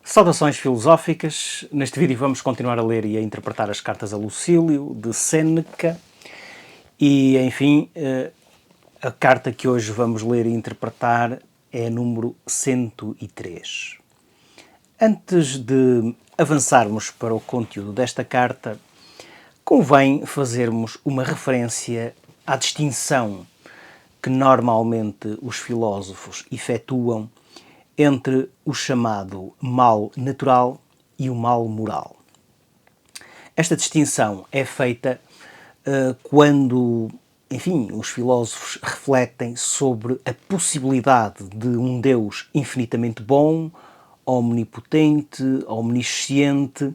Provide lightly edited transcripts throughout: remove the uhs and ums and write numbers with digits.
Saudações filosóficas. Neste vídeo vamos continuar a ler e a interpretar as cartas a Lucílio, de Sêneca. E, enfim, a carta que hoje vamos ler e interpretar é a número 103. Antes de avançarmos para o conteúdo desta carta, convém fazermos uma referência à distinção que normalmente os filósofos efetuam entre o chamado mal natural e o mal moral. Esta distinção é feita quando, enfim, os filósofos refletem sobre a possibilidade de um Deus infinitamente bom, omnipotente, omnisciente,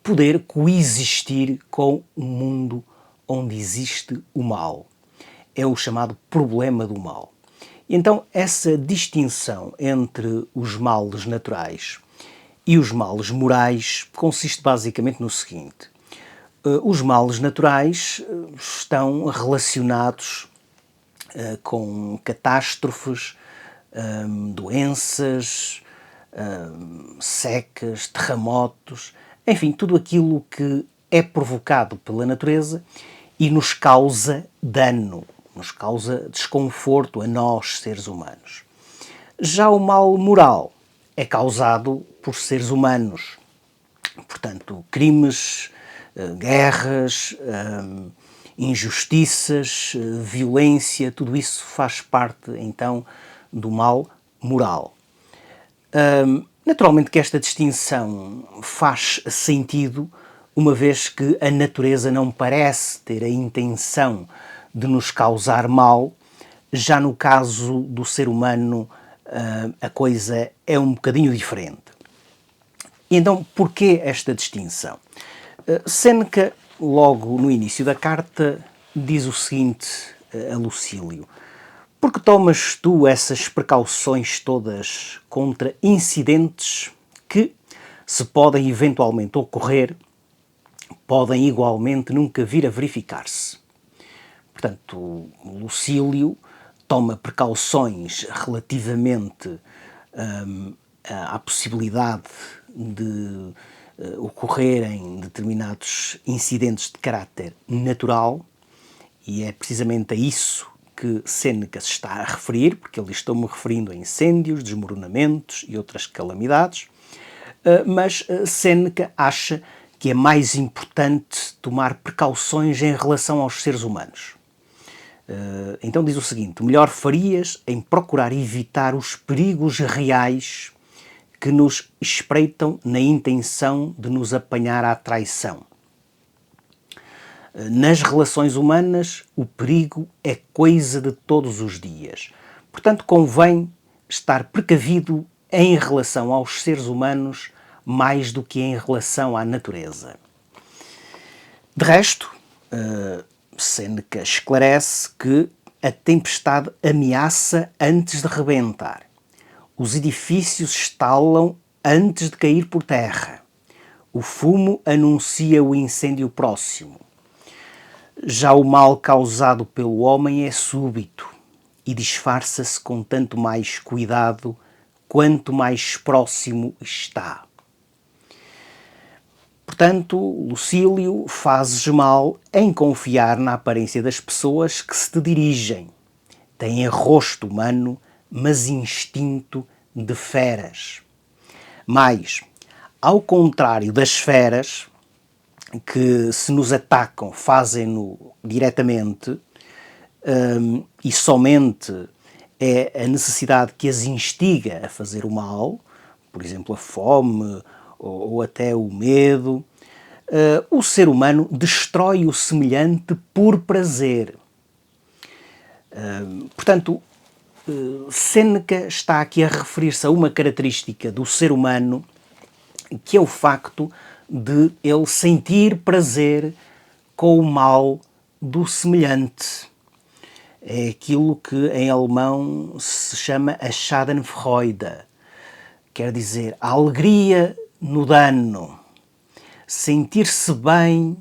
poder coexistir com um mundo onde existe o mal. É o chamado problema do mal. Então, essa distinção entre os males naturais e os males morais consiste basicamente no seguinte. Os males naturais estão relacionados com catástrofes, doenças, secas, terremotos, enfim, tudo aquilo que é provocado pela natureza e nos causa dano, nos causa desconforto a nós, seres humanos. Já o mal moral é causado por seres humanos. Portanto, crimes, guerras, injustiças, violência, tudo isso faz parte, então, do mal moral. Naturalmente que esta distinção faz sentido, uma vez que a natureza não parece ter a intenção de nos causar mal. Já no caso do ser humano, a coisa é um bocadinho diferente. E então, porquê esta distinção? Sêneca, logo no início da carta, diz o seguinte a Lucílio: porque tomas tu essas precauções todas contra incidentes que, se podem eventualmente ocorrer, podem igualmente nunca vir a verificar-se? Portanto, Lucílio toma precauções relativamente à possibilidade de ocorrerem determinados incidentes de caráter natural, e é precisamente a isso que Sêneca se está a referir, porque ele estou-me referindo a incêndios, desmoronamentos e outras calamidades, mas Sêneca acha que é mais importante tomar precauções em relação aos seres humanos. Então diz o seguinte: melhor farias em procurar evitar os perigos reais que nos espreitam na intenção de nos apanhar à traição. Nas relações humanas, o perigo é coisa de todos os dias. Portanto, convém estar precavido em relação aos seres humanos mais do que em relação à natureza. De resto, Sêneca esclarece que a tempestade ameaça antes de rebentar. Os edifícios estalam antes de cair por terra. O fumo anuncia o incêndio próximo. Já o mal causado pelo homem é súbito e disfarça-se com tanto mais cuidado quanto mais próximo está. Portanto, Lucílio, fazes mal em confiar na aparência das pessoas que se te dirigem. Têm rosto humano, mas instinto de feras. Mas, ao contrário das feras, que se nos atacam fazem-no diretamente, e somente é a necessidade que as instiga a fazer o mal, por exemplo, a fome ou até o medo, o ser humano destrói o semelhante por prazer. Portanto, Sêneca está aqui a referir-se a uma característica do ser humano, que é o facto de ele sentir prazer com o mal do semelhante. É aquilo que em alemão se chama a Schadenfreude, quer dizer, a alegria no dano, sentir-se bem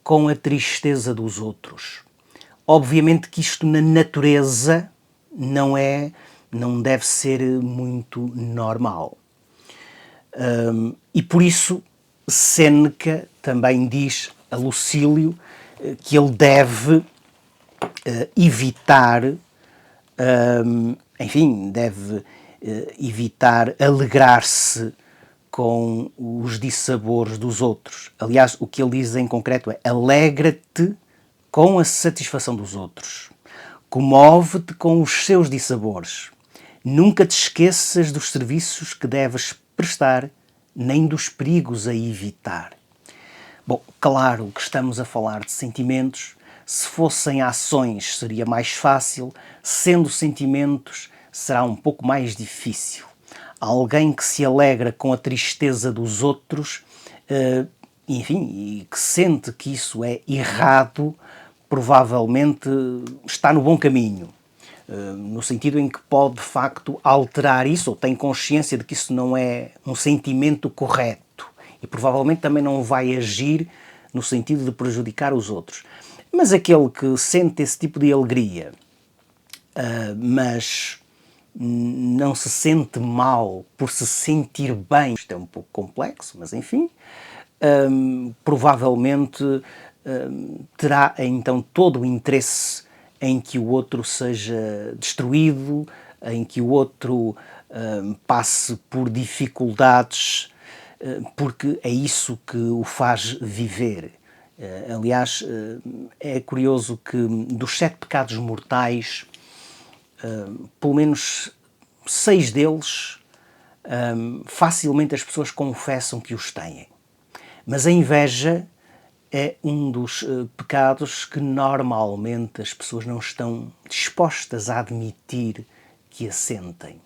com a tristeza dos outros. Obviamente que isto na natureza não deve ser muito normal. E por isso Séneca também diz a Lucílio que ele deve evitar, enfim, deve evitar alegrar-se com os dissabores dos outros. Aliás, o que ele diz em concreto é: alegra-te com a satisfação dos outros, comove-te com os seus dissabores, nunca te esqueças dos serviços que deves prestar, nem dos perigos a evitar. Bom, claro que estamos a falar de sentimentos. Se fossem ações seria mais fácil, sendo sentimentos será um pouco mais difícil. Alguém que se alegra com a tristeza dos outros, enfim, e que sente que isso é errado, provavelmente está no bom caminho. No sentido em que pode de facto alterar isso, ou tem consciência de que isso não é um sentimento correto, e provavelmente também não vai agir no sentido de prejudicar os outros. Mas aquele que sente esse tipo de alegria, mas não se sente mal por se sentir bem, isto é um pouco complexo, mas enfim, provavelmente terá então todo o interesse em que o outro seja destruído, em que o outro passe por dificuldades, porque é isso que o faz viver. Aliás, é curioso que dos 7 pecados mortais, pelo menos 6 deles, facilmente as pessoas confessam que os têm. Mas a inveja é um dos pecados que normalmente as pessoas não estão dispostas a admitir que a sentem.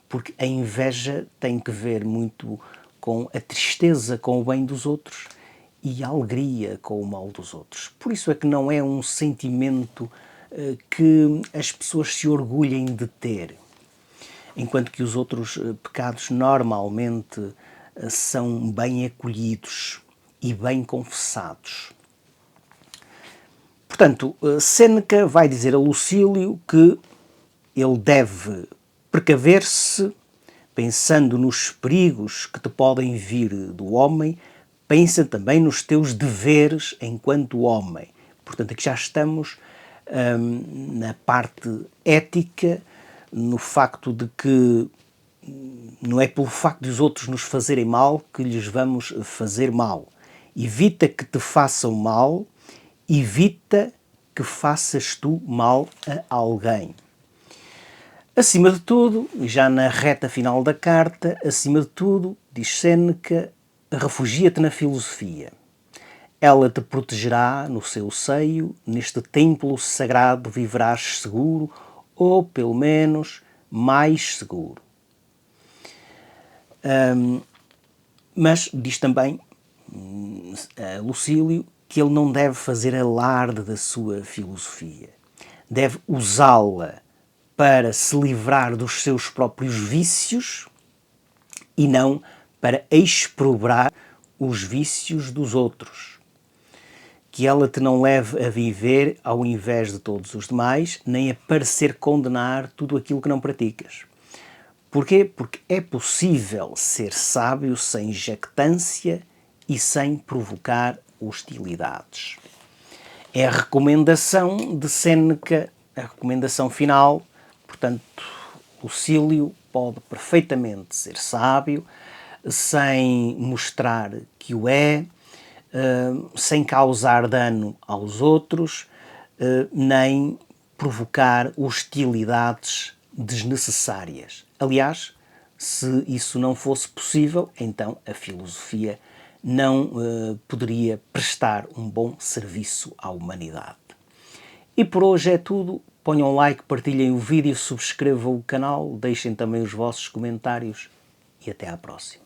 Porque a inveja tem que ver muito com a tristeza com o bem dos outros e a alegria com o mal dos outros. Por isso é que não é um sentimento que as pessoas se orgulhem de ter. Enquanto que os outros pecados normalmente são bem acolhidos e bem confessados. Portanto, Séneca vai dizer a Lucílio que ele deve precaver-se, pensando nos perigos que te podem vir do homem, pensa também nos teus deveres enquanto homem. Portanto, aqui já estamos na parte ética, no facto de que não é pelo facto de os outros nos fazerem mal que lhes vamos fazer mal. Evita que te façam mal, evita que faças tu mal a alguém. Acima de tudo, e já na reta final da carta, acima de tudo, diz Séneca, refugia-te na filosofia. Ela te protegerá no seu seio, neste templo sagrado viverás seguro, ou pelo menos mais seguro. Mas diz também a Lucílio que ele não deve fazer alarde da sua filosofia. Deve usá-la para se livrar dos seus próprios vícios e não para exprobrar os vícios dos outros. Que ela te não leve a viver ao invés de todos os demais, nem a parecer condenar tudo aquilo que não praticas. Porquê? Porque é possível ser sábio sem jactância e sem provocar hostilidades. É a recomendação de Séneca, a recomendação final. Portanto, Lucílio pode perfeitamente ser sábio, sem mostrar que o é, sem causar dano aos outros, nem provocar hostilidades desnecessárias. Aliás, se isso não fosse possível, então a filosofia não poderia prestar um bom serviço à humanidade. E por hoje é tudo. Ponham um like, partilhem o vídeo, subscrevam o canal, deixem também os vossos comentários e até à próxima.